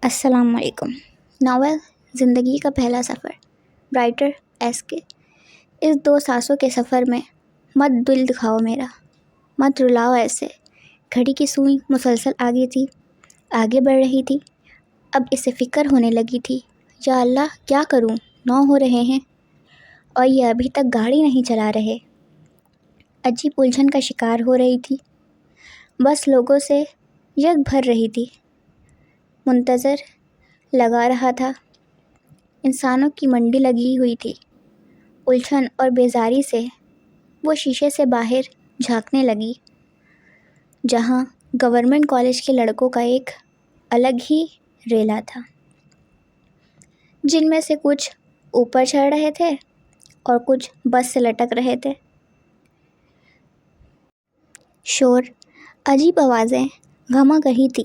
السلام علیکم۔ ناول زندگی کا پہلا سفر، رائٹر ایس کے۔ اس 2 سانسوں کے سفر میں مت دل دکھاؤ میرا، مت رلاؤ ایسے۔ گھڑی کی سوئی مسلسل آگے بڑھ رہی تھی۔ اب اسے فکر ہونے لگی تھی، یا اللہ کیا کروں، 9 ہو رہے ہیں اور یہ ابھی تک گاڑی نہیں چلا رہے۔ عجیب الجھن کا شکار ہو رہی تھی، بس لوگوں سے یک بھر رہی تھی، منتظر لگا رہا تھا۔ انسانوں کی منڈی لگی ہوئی تھی۔ الجھن اور بیزاری سے وہ شیشے سے باہر جھانکنے لگی، جہاں گورنمنٹ کالج کے لڑکوں کا ایک الگ ہی ریلا تھا، جن میں سے کچھ اوپر چڑھ رہے تھے اور کچھ بس سے لٹک رہے تھے۔ شور، عجیب آوازیں گھما گہی تھی۔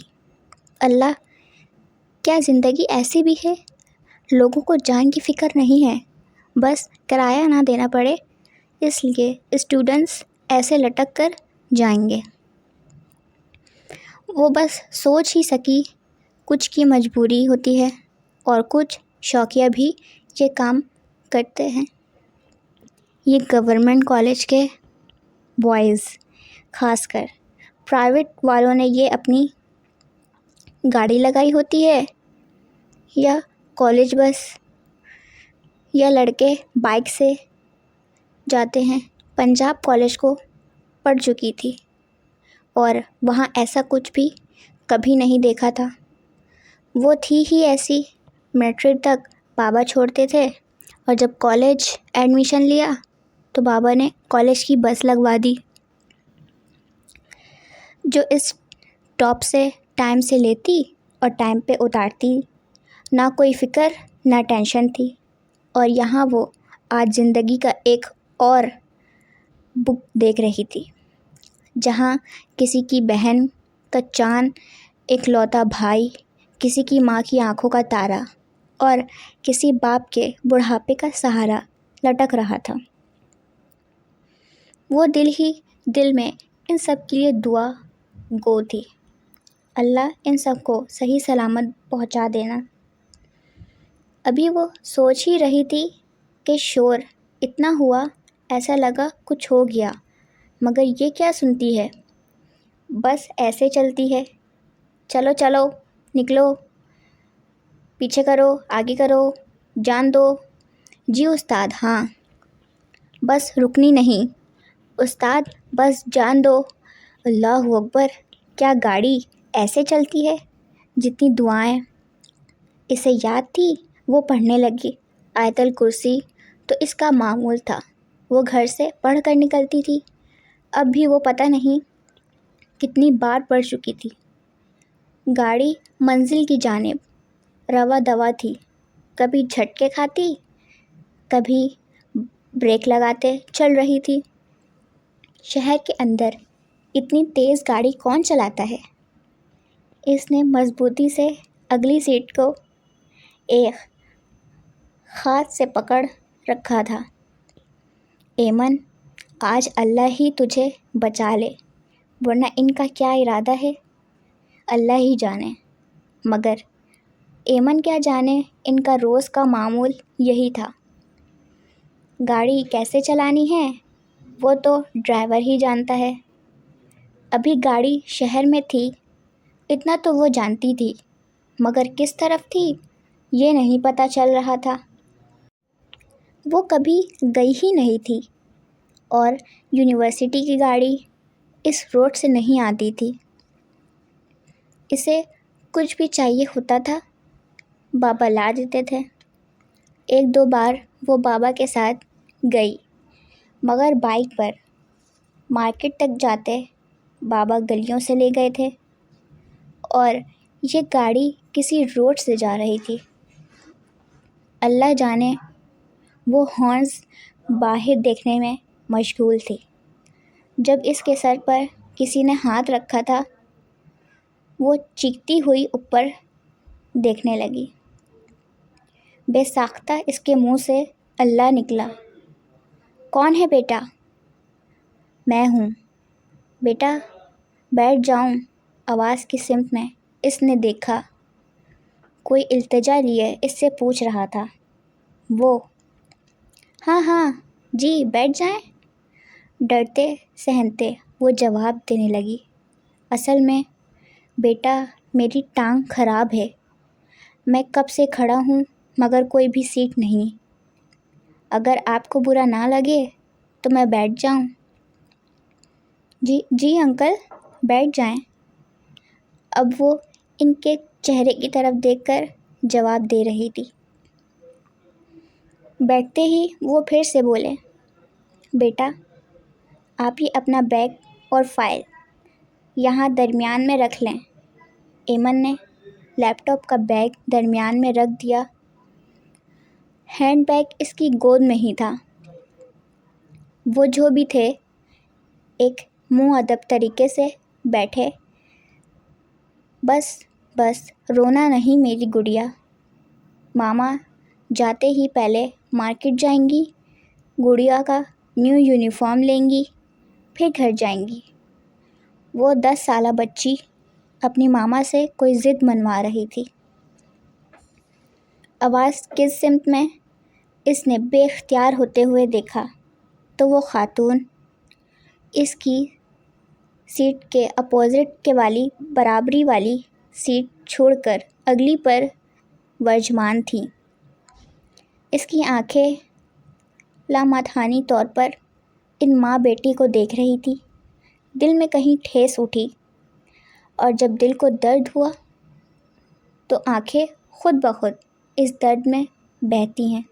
اللہ، کیا زندگی ایسی بھی ہے؟ لوگوں کو جان کی فکر نہیں ہے، بس کرایہ نہ دینا پڑے اس لیے اسٹوڈنٹس ایسے لٹک کر جائیں گے۔ وہ بس سوچ ہی سکی، کچھ کی مجبوری ہوتی ہے اور کچھ شوقیہ بھی یہ کام کرتے ہیں۔ یہ گورنمنٹ کالج کے بوائز، خاص کر پرائیویٹ والوں نے یہ اپنی گاڑی لگائی ہوتی ہے، یا کالج بس، یا لڑکے بائک سے جاتے ہیں۔ پنجاب کالج کو پڑھ چکی تھی اور وہاں ایسا کچھ بھی کبھی نہیں دیکھا تھا۔ وہ تھی ہی ایسی۔ میٹرک تک بابا چھوڑتے تھے اور جب کالج ایڈمیشن لیا تو بابا نے کالج کی بس لگوا دی، جو اس ٹاپ سے ٹائم سے لیتی اور ٹائم پہ اتارتی۔ نہ کوئی فکر نہ ٹینشن تھی۔ اور یہاں وہ آج زندگی کا ایک اور بک دیکھ رہی تھی، جہاں کسی کی بہن کا چاند ایک لوتا بھائی، کسی کی ماں کی آنکھوں کا تارا اور کسی باپ کے بڑھاپے کا سہارا لٹک رہا تھا۔ وہ دل ہی دل میں ان سب کے لیے دعا گو تھی، اللہ ان سب کو صحیح سلامت پہنچا دینا۔ ابھی وہ سوچ ہی رہی تھی کہ شور اتنا ہوا، ایسا لگا کچھ ہو گیا، مگر یہ کیا سنتی ہے؟ بس ایسے چلتی ہے، چلو چلو نکلو، پیچھے کرو، آگے کرو، جان دو۔ جی استاد، ہاں، بس رکنی نہیں استاد، بس جان دو۔ اللہ اکبر، کیا گاڑی ایسے چلتی ہے؟ جتنی دعائیں اسے یاد تھی وہ پڑھنے لگی۔ آیت الکرسی تو اس کا معمول تھا، وہ گھر سے پڑھ کر نکلتی تھی۔ اب بھی وہ پتہ نہیں کتنی بار پڑھ چکی تھی۔ گاڑی منزل کی جانب رواں دواں تھی، کبھی جھٹکے کھاتی، کبھی بریک لگاتے چل رہی تھی۔ شہر کے اندر اتنی تیز گاڑی کون چلاتا ہے؟ اس نے مضبوطی سے اگلی سیٹ کو ایک ہاتھ سے پکڑ رکھا تھا۔ ایمن، آج اللہ ہی تجھے بچا لے، ورنہ ان کا کیا ارادہ ہے اللہ ہی جانے۔ مگر ایمن کیا جانے، ان کا روز کا معمول یہی تھا۔ گاڑی کیسے چلانی ہے وہ تو ڈرائیور ہی جانتا ہے۔ ابھی گاڑی شہر میں تھی اتنا تو وہ جانتی تھی، مگر کس طرف تھی یہ نہیں پتہ چل رہا تھا۔ وہ کبھی گئی ہی نہیں تھی اور یونیورسٹی کی گاڑی اس روڈ سے نہیں آتی تھی۔ اسے کچھ بھی چاہیے ہوتا تھا بابا لا دیتے تھے۔ 1-2 بار وہ بابا کے ساتھ گئی، مگر بائک پر۔ مارکیٹ تک جاتے بابا گلیوں سے لے گئے تھے اور یہ گاڑی کسی روڈ سے جا رہی تھی۔ اللہ جانے وہ ہارنز باہر دیکھنے میں مشغول تھی۔ جب اس کے سر پر کسی نے ہاتھ رکھا تھا، وہ چیختی ہوئی اوپر دیکھنے لگی۔ بے ساختہ اس کے منہ سے اللہ نکلا۔ کون ہے بیٹا؟ میں ہوں بیٹا، بیٹھ جاؤں؟ آواز کی سمت میں اس نے دیکھا کوئی التجا لیے اس سے پوچھ رہا تھا۔ وہ ہاں ہاں جی بیٹھ جائیں، ڈرتے سہمتے وہ جواب دینے لگی۔ اصل میں بیٹا میری ٹانگ خراب ہے، میں کب سے کھڑا ہوں مگر کوئی بھی سیٹ نہیں، اگر آپ کو برا نہ لگے تو میں بیٹھ جاؤں؟ جی جی انکل بیٹھ جائیں۔ اب وہ ان کے چہرے کی طرف دیکھ کر جواب دے رہی تھی۔ بیٹھتے ہی وہ پھر سے بولے، بیٹا آپ ہی اپنا بیگ اور فائل یہاں درمیان میں رکھ لیں۔ ایمن نے لیپ ٹاپ کا بیگ درمیان میں رکھ دیا۔ ہینڈ بیگ اس کی گود میں ہی تھا۔ وہ جو بھی تھے ایک مؤدب طریقے سے بیٹھے۔ بس بس رونا نہیں میری گڑیا، ماما جاتے ہی پہلے مارکیٹ جائیں گی، گڑیا کا نیو یونیفارم لیں گی، پھر گھر جائیں گی۔ وہ 10 سالہ بچی اپنی ماما سے کوئی ضد منوا رہی تھی۔ آواز کس سمت میں اس نے بے اختیار ہوتے ہوئے دیکھا تو وہ خاتون اس کی سیٹ کے اپوزٹ کے والی برابری والی سیٹ چھوڑ کر اگلی پر ورجمان تھیں۔ اس کی آنکھیں لامحدود طور پر ان ماں بیٹی کو دیکھ رہی تھی۔ دل میں کہیں ٹھیس اٹھی، اور جب دل کو درد ہوا تو آنکھیں خود بخود اس درد میں بہتی ہیں۔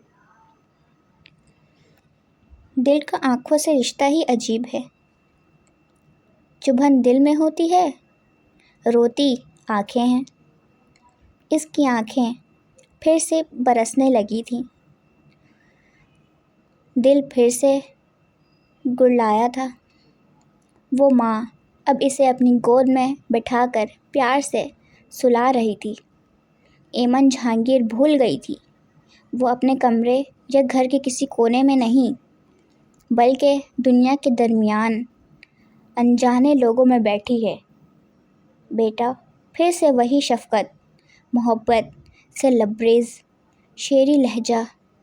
دل کا آنکھوں سے رشتہ ہی عجیب ہے، چبھن دل میں ہوتی ہے، روتی آنکھیں ہیں۔ اس کی آنکھیں پھر سے برسنے لگی تھیں۔ دل پھر سے گڑگڑایا تھا۔ وہ ماں اب اسے اپنی گود میں بٹھا کر پیار سے سلا رہی تھی۔ ایمن جہانگیر بھول گئی تھی وہ اپنے کمرے یا گھر کے کسی کونے میں نہیں، بلکہ دنیا کے درمیان انجانے لوگوں میں بیٹھی ہے۔ بیٹا پھر سے وہی شفقت محبت سے لبریز شیریں لہجہ،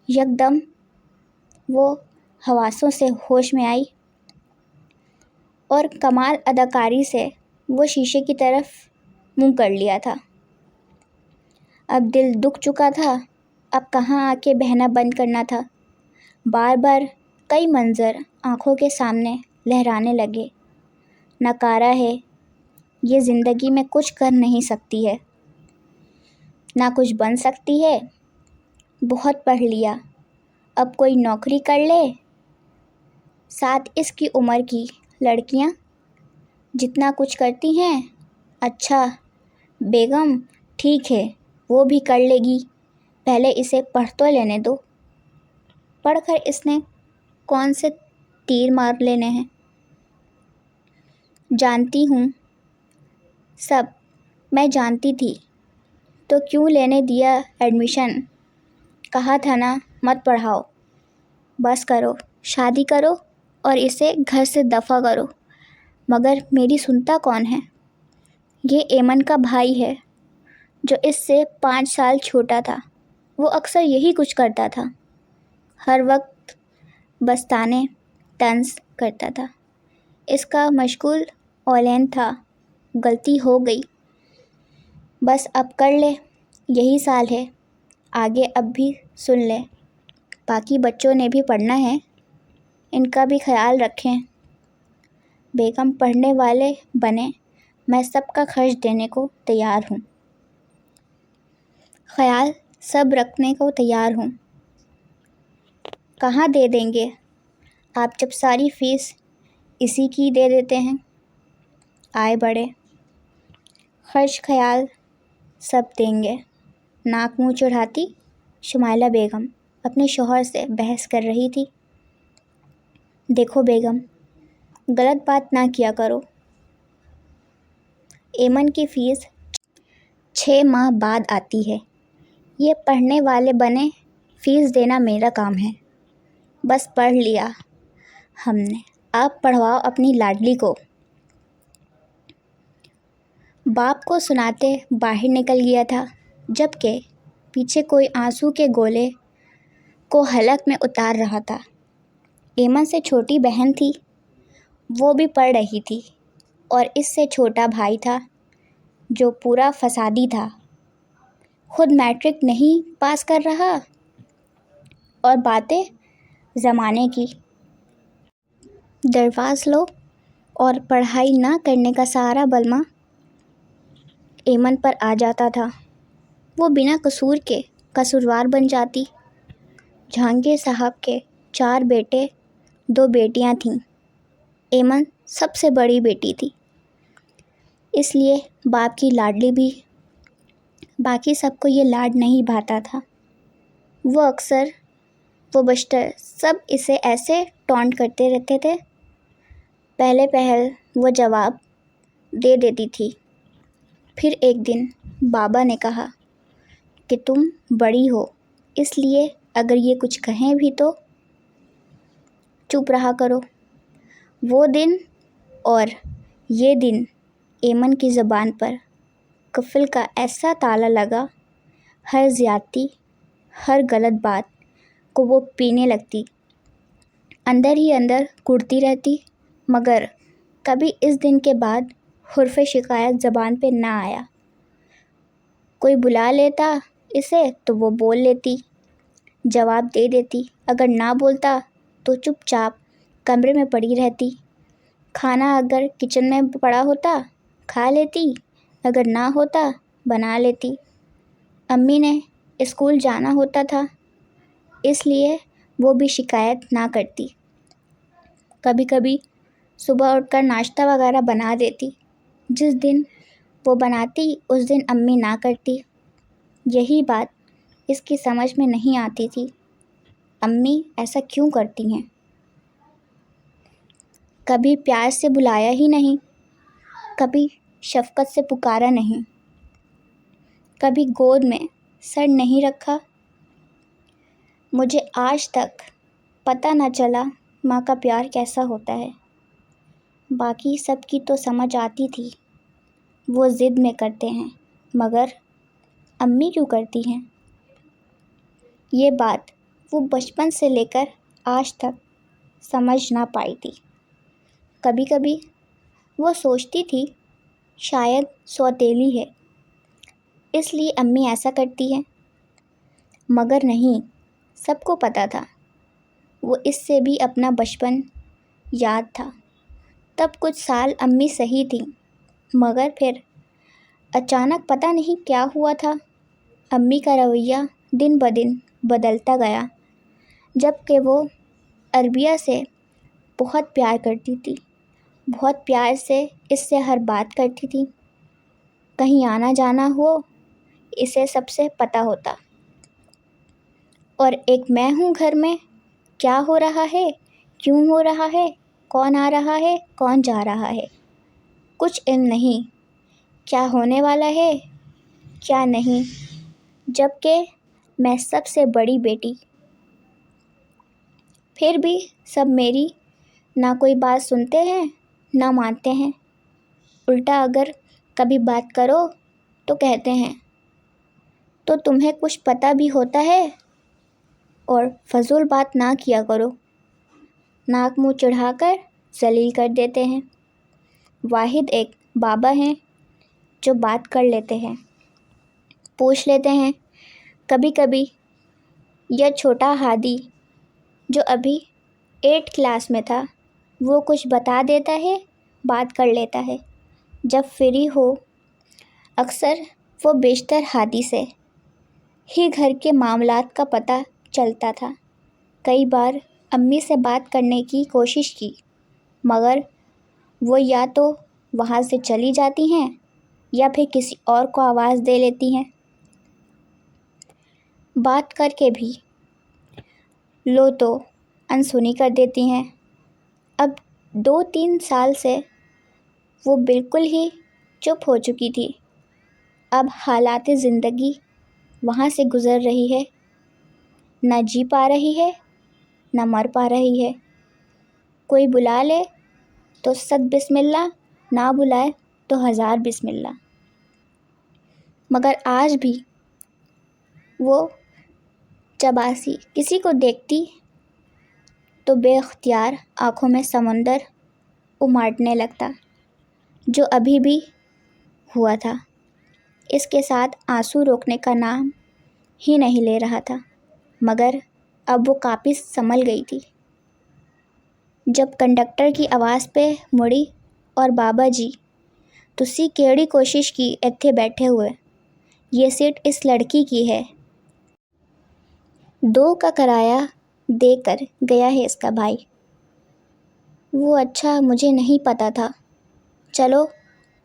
یکدم وہ حواسوں سے ہوش میں آئی، اور کمال اداکاری سے وہ شیشے کی طرف منہ کر لیا تھا۔ اب دل دکھ چکا تھا، اب کہاں آ کے بہنا بند کرنا تھا۔ بار بار کئی منظر آنکھوں کے سامنے لہرانے لگے۔ ناکارہ ہے، یہ زندگی میں کچھ کر نہیں سکتی ہے، نہ کچھ بن سکتی ہے، بہت پڑھ لیا، اب کوئی نوکری کر لے۔ ساتھ اس کی عمر کی لڑکیاں جتنا کچھ کرتی ہیں، اچھا بیگم ٹھیک ہے وہ بھی کر لے گی، پہلے اسے پڑھ تو لینے دو۔ پڑھ کر اس نے کون سے تیر مار لینے ہیں؟ جانتی ہوں سب، میں جانتی تھی تو کیوں لینے دیا ایڈمیشن؟ کہا تھا نا مت پڑھاؤ، بس کرو، شادی کرو اور اسے گھر سے دفع کرو۔ مگر میری سنتا کون ہے؟ یہ ایمن کا بھائی ہے جو اس سے 5 سال چھوٹا تھا۔ وہ اکثر یہی کچھ کرتا تھا، ہر وقت بستانے طنز کرتا تھا۔ اس کا مشغول اولین تھا، غلطی ہو گئی، بس اب کر لے، یہی سال ہے، آگے اب بھی سن لے، باقی بچوں نے بھی پڑھنا ہے، ان کا بھی خیال رکھیں۔ بیگم پڑھنے والے بنے، میں سب کا خرچ دینے کو تیار ہوں، خیال سب رکھنے کو تیار ہوں۔ کہاں دے دیں گے آپ جب ساری فیس اسی کی دے دیتے ہیں؟ آئے بڑے، خرچ خیال سب دیں گے، ناک منہ چڑھاتی شمائلہ بیگم اپنے شوہر سے بحث کر رہی تھی۔ دیکھو بیگم، غلط بات نہ کیا کرو، ایمن کی فیس 6 ماہ بعد آتی ہے، یہ پڑھنے والے بنے، فیس دینا میرا کام ہے، بس پڑھ لیا ہم نے، آپ پڑھواؤ اپنی لاڈلی کو۔ باپ کو سناتے باہر نکل گیا تھا۔ جبکہ پیچھے کوئی آنسو کے گولے کو حلق میں اتار رہا تھا۔ ایمن سے چھوٹی بہن تھی، وہ بھی پڑھ رہی تھی، اور اس سے چھوٹا بھائی تھا جو پورا فسادی تھا، خود میٹرک نہیں پاس کر رہا اور باتیں زمانے کی۔ درواز لو اور پڑھائی نہ کرنے کا سارا بلمہ ایمن پر آ جاتا تھا۔ وہ بنا قصور کے قصوروار بن جاتی۔ جہانگیر صاحب کے 4 بیٹے 2 بیٹیاں تھیں۔ ایمن سب سے بڑی بیٹی تھی، اس لیے باپ کی لاڈلی بھی۔ باقی سب کو یہ لاڈ نہیں بھاتا تھا۔ وہ اکثر، وہ بیشتر سب اسے ایسے ٹونٹ کرتے رہتے تھے۔ پہلے پہل وہ جواب دے دیتی تھی، پھر ایک دن بابا نے کہا کہ تم بڑی ہو، اس لیے اگر یہ کچھ کہیں بھی تو چپ رہا کرو۔ وہ دن اور یہ دن ایمن کی زبان پر قفل کا ایسا تالا لگا، ہر زیادتی، ہر غلط بات کو وہ پینے لگتی، اندر ہی اندر کڑتی رہتی، مگر کبھی اس دن کے بعد حرف شکایت زبان پہ نہ آیا۔ کوئی بلا لیتا اسے تو وہ بول لیتی، جواب دے دیتی، اگر نہ بولتا تو چپ چاپ کمرے میں پڑی رہتی۔ کھانا اگر کچن میں پڑا ہوتا کھا لیتی، اگر نہ ہوتا بنا لیتی۔ امی نے اسکول جانا ہوتا تھا، اس لیے وہ بھی شکایت نہ کرتی۔ کبھی کبھی صبح اٹھ کر ناشتہ وغیرہ بنا دیتی، جس دن وہ بناتی اس دن امی نہ کرتی۔ یہی بات اس کی سمجھ میں نہیں آتی تھی، امی ایسا کیوں کرتی ہیں؟ کبھی پیار سے بلایا ہی نہیں، کبھی شفقت سے پکارا نہیں، کبھی گود میں سر نہیں رکھا۔ مجھے آج تک پتہ نہ چلا ماں کا پیار کیسا ہوتا ہے۔ باقی سب کی تو سمجھ آتی تھی، وہ ضد میں کرتے ہیں، مگر امی کیوں کرتی ہیں؟ یہ بات وہ بچپن سے لے کر آج تک سمجھ نہ پائی تھی۔ کبھی کبھی وہ سوچتی تھی شاید سوتیلی ہے، اس لیے امی ایسا کرتی ہے، مگر نہیں، سب کو پتہ تھا وہ اس سے بھی اپنا بچپن یاد تھا۔ تب کچھ سال امی صحیح تھیں، مگر پھر اچانک پتہ نہیں کیا ہوا تھا، امی کا رویہ دن بدن بدلتا گیا، جبکہ وہ عربیہ سے بہت پیار کرتی تھی، بہت پیار سے اس سے ہر بات کرتی تھی۔ کہیں آنا جانا ہو اسے سب سے پتہ ہوتا، اور ایک میں ہوں گھر میں، کیا ہو رہا ہے، کیوں ہو رہا ہے، کون آ رہا ہے، کون جا رہا ہے، کچھ علم نہیں، کیا ہونے والا ہے کیا نہیں، جبکہ میں سب سے بڑی بیٹی۔ پھر بھی سب میری نہ کوئی بات سنتے ہیں نہ مانتے ہیں، الٹا اگر کبھی بات کرو تو کہتے ہیں تو تمہیں کچھ پتہ بھی ہوتا ہے، اور فضول بات نہ کیا کرو، ناک منہ چڑھا کر ذلیل کر دیتے ہیں۔ واحد ایک بابا ہیں جو بات کر لیتے ہیں، پوچھ لیتے ہیں، کبھی کبھی یا چھوٹا ہادی جو ابھی 8 کلاس میں تھا، وہ کچھ بتا دیتا ہے، بات کر لیتا ہے جب فری ہو۔ اکثر وہ بیشتر ہادی سے ہی گھر کے معاملات کا پتہ چلتا تھا۔ کئی بار امی سے بات کرنے کی کوشش کی، مگر وہ یا تو وہاں سے چلی جاتی ہیں یا پھر کسی اور کو آواز دے لیتی ہیں۔ بات کر کے بھی لو تو انسنی کر دیتی ہیں۔ اب 2-3 سال سے وہ بالکل ہی چپ ہو چکی تھی۔ اب حالات زندگی وہاں سے گزر رہی ہے، نہ جی پا رہی ہے نہ مر پا رہی ہے۔ کوئی بلا لے تو 100 بسم اللہ، نہ بلائے تو 1000 بسم اللہ۔ مگر آج بھی وہ چباسی کسی کو دیکھتی تو بے اختیار آنکھوں میں سمندر اماٹنے لگتا جو ابھی بھی ہوا تھا۔ اس کے ساتھ آنسو روکنے کا نام ہی نہیں لے رہا تھا، مگر اب وہ کافی سنبھل گئی تھی۔ جب کنڈکٹر کی آواز پہ مڑی اور بابا جی تسی کیڑی کوشش کی ایتھے بیٹھے ہوئے، یہ سیٹ اس لڑکی کی ہے، 2 کا کرایہ دے کر گیا ہے اس کا بھائی۔ وہ اچھا مجھے نہیں پتا تھا، چلو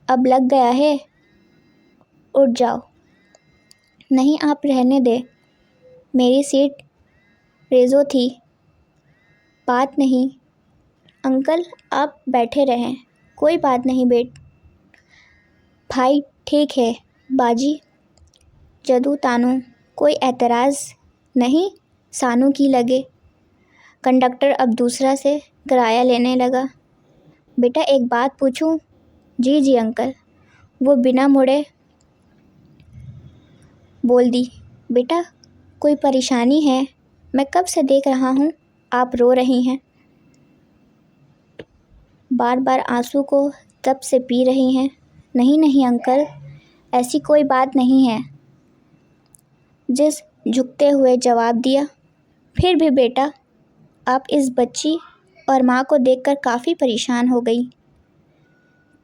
اب لگ گیا ہے، اٹھ جاؤ۔ نہیں آپ رہنے دیں، میری سیٹ ریزرو تھی، بات نہیں۔ انکل آپ بیٹھے رہیں، کوئی بات نہیں بھائی ٹھیک ہے باجی جدو تانو کوئی اعتراض نہیں سانو کی لگے۔ کنڈکٹر اب دوسرا سے کرایہ لینے لگا۔ بیٹا ایک بات پوچھوں؟ جی انکل، وہ بنا مڑے بول دی۔ بیٹا کوئی پریشانی ہے؟ میں کب سے دیکھ رہا ہوں آپ رو رہی ہیں، بار بار آنسو کو تب سے پی رہی ہیں۔ نہیں انکل، ایسی کوئی بات نہیں ہے، جس جھکتے ہوئے جواب دیا۔ پھر بھی بیٹا آپ اس بچی اور ماں کو دیکھ کر کافی پریشان ہو گئی،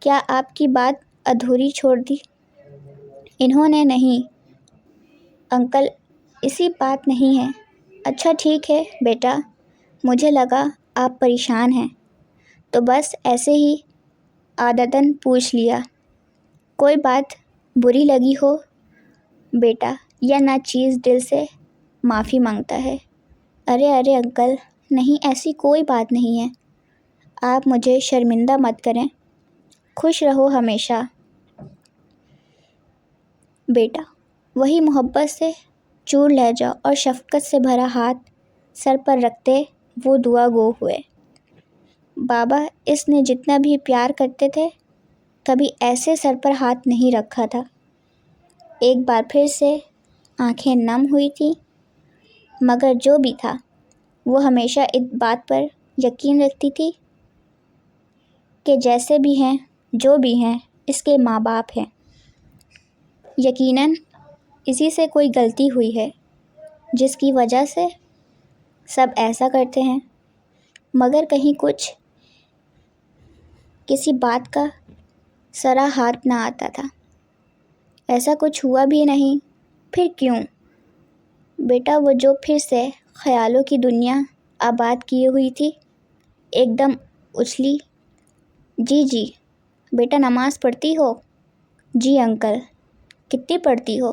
کیا آپ کی بات ادھوری چھوڑ دی؟ انہوں نے نہیں انکل، ایسی بات نہیں ہے۔ اچھا ٹھیک ہے بیٹا، مجھے لگا آپ پریشان ہیں تو بس ایسے ہی عادتاً پوچھ لیا۔ کوئی بات بری لگی ہو بیٹا یا نہ چیز دل سے معافی مانگتا ہے۔ ارے انکل، نہیں ایسی کوئی بات نہیں ہے، آپ مجھے شرمندہ مت کریں، خوش رہو ہمیشہ بیٹا۔ وہی محبت سے چور لہجہ اور شفقت سے بھرا ہاتھ سر پر رکھتے وہ دعا گو ہوئے۔ بابا اس نے جتنا بھی پیار کرتے تھے کبھی ایسے سر پر ہاتھ نہیں رکھا تھا۔ ایک بار پھر سے آنکھیں نم ہوئی تھیں، مگر جو بھی تھا وہ ہمیشہ اس بات پر یقین رکھتی تھی کہ جیسے بھی ہیں جو بھی ہیں اس کے ماں باپ ہیں، یقیناً اسی سے کوئی غلطی ہوئی ہے جس کی وجہ سے سب ایسا کرتے ہیں، مگر کہیں کچھ کسی بات کا سرا ہاتھ نہ آتا تھا۔ ایسا کچھ ہوا بھی نہیں، پھر کیوں؟ بیٹا وہ جو پھر سے خیالوں کی دنیا آباد کیے ہوئی تھی ایک دم اچھلی۔ جی بیٹا نماز پڑھتی ہو؟ جی انکل۔ کتنی پڑھتی ہو؟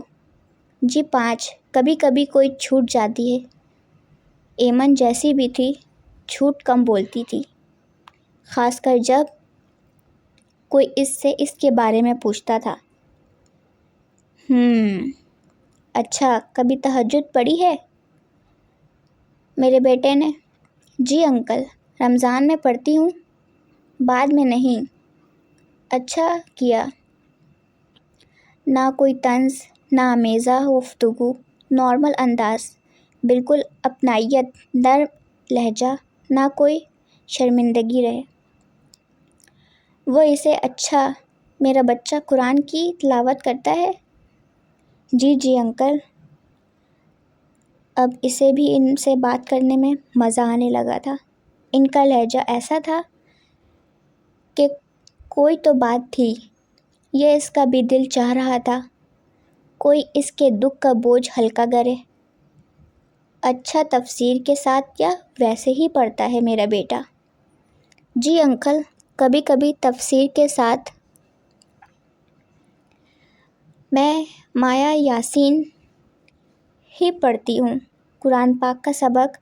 جی 5، کبھی کبھی کوئی چھوٹ جاتی ہے۔ ایمن جیسی بھی تھی، جھوٹ کم بولتی تھی، خاص کر جب کوئی اس کے بارے میں پوچھتا تھا۔ اچھا کبھی تہجد پڑھی ہے میرے بیٹے نے؟ جی انکل، رمضان میں پڑھتی ہوں، بعد میں نہیں۔ اچھا کیا۔ نہ کوئی طنز، نہ آمیزہ گفتگو، نارمل انداز، بالکل اپنائیت، نرم لہجہ، نہ کوئی شرمندگی رہے۔ وہ اسے اچھا میرا بچہ قرآن کی تلاوت کرتا ہے؟ جی انکل۔ اب اسے بھی ان سے بات کرنے میں مزہ آنے لگا تھا۔ ان کا لہجہ ایسا تھا کہ کوئی تو بات تھی، یہ اس کا بھی دل چاہ رہا تھا کوئی اس کے دکھ کا بوجھ ہلکا کرے۔ اچھا تفسیر کے ساتھ یا ویسے ہی پڑھتا ہے میرا بیٹا؟ جی انکل، کبھی کبھی تفسیر کے ساتھ۔ میں مایا یاسین ہی پڑھتی ہوں، قرآن پاک کا سبق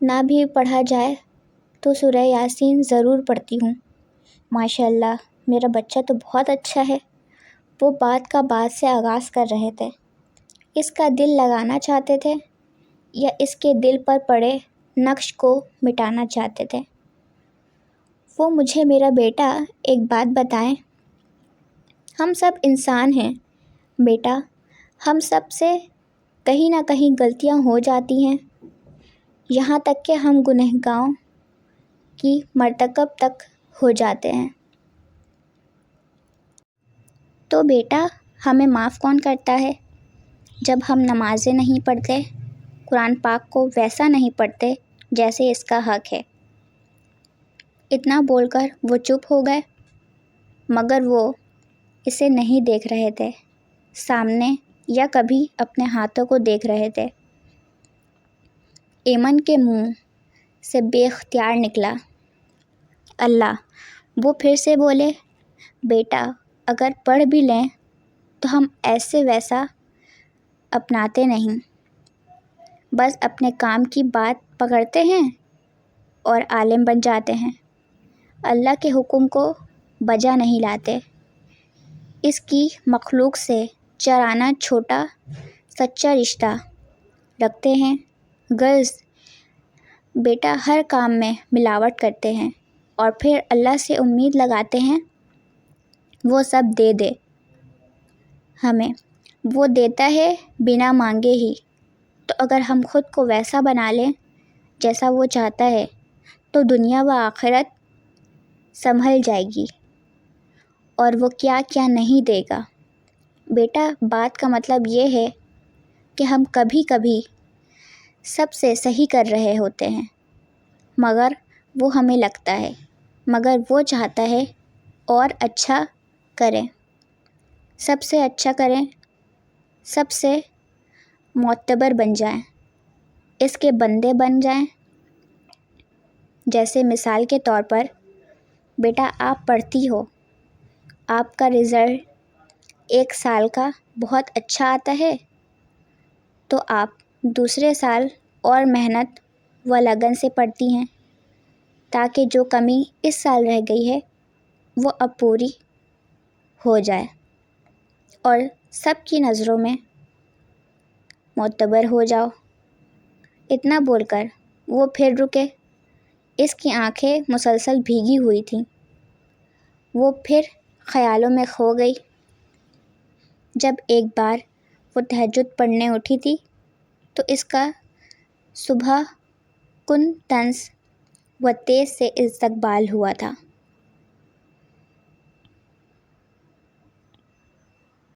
نہ بھی پڑھا جائے تو سورہ یاسین ضرور پڑھتی ہوں۔ ماشاءاللہ میرا بچہ تو بہت اچھا ہے۔ وہ بات کا بات سے آغاز کر رہے تھے۔ اس کا دل لگانا چاہتے تھے یا اس کے دل پر پڑے نقش کو مٹانا چاہتے تھے؟ وہ مجھے میرا بیٹا ایک بات بتائیں، ہم سب انسان ہیں بیٹا، ہم سب سے کہیں نہ کہیں غلطیاں ہو جاتی ہیں، یہاں تک کہ ہم گنہگاروں کی مرتکب تک ہو جاتے ہیں۔ تو بیٹا، ہمیں معاف کون کرتا ہے؟ جب ہم نمازیں نہیں پڑھتے، قرآن پاک کو ویسا نہیں پڑھتے جیسے اس کا حق ہے۔ اتنا بول کر وہ چپ ہو گئے، مگر وہ اسے نہیں دیکھ رہے تھے سامنے یا کبھی اپنے ہاتھوں کو دیکھ رہے تھے۔ ایمن کے منہ سے بے اختیار نکلا اللہ۔ وہ پھر سے بولے، بیٹا، اگر پڑھ بھی لیں تو ہم ایسے ویسا اپناتے نہیں، بس اپنے کام کی بات پکڑتے ہیں اور عالم بن جاتے ہیں، اللہ کے حکم کو بجا نہیں لاتے۔ اس کی مخلوق سے چرانہ چھوٹا سچا رشتہ رکھتے ہیں، غرض بیٹا ہر کام میں ملاوٹ کرتے ہیں اور پھر اللہ سے امید لگاتے ہیں وہ سب دے دے ہمیں۔ وہ دیتا ہے بنا مانگے ہی، تو اگر ہم خود کو ویسا بنا لیں جیسا وہ چاہتا ہے تو دنیا و آخرت سنبھل جائے گی، اور وہ کیا کیا نہیں دے گا۔ بیٹا، بات کا مطلب یہ ہے کہ ہم کبھی کبھی سب سے صحیح کر رہے ہوتے ہیں، مگر وہ ہمیں لگتا ہے، مگر وہ چاہتا ہے اور اچھا کریں، سب سے اچھا کریں، سب سے معتبر بن جائیں، اس کے بندے بن جائیں۔ جیسے مثال کے طور پر، بیٹا آپ پڑھتی ہو، آپ کا رزلٹ 1 سال کا بہت اچھا آتا ہے، تو آپ دوسرے سال اور محنت و لگن سے پڑھتی ہیں تاکہ جو کمی اس سال رہ گئی ہے وہ اب پوری ہو جائے اور سب کی نظروں میں معتبر ہو جاؤ۔ اتنا بول کر وہ پھر رکے۔ اس کی آنکھیں مسلسل بھیگی ہوئی تھیں۔ وہ پھر خیالوں میں کھو گئی۔ جب ایک بار وہ تہجد پڑھنے اٹھی تھی تو اس کا صبح کن طنز و تیز سے استقبال ہوا تھا۔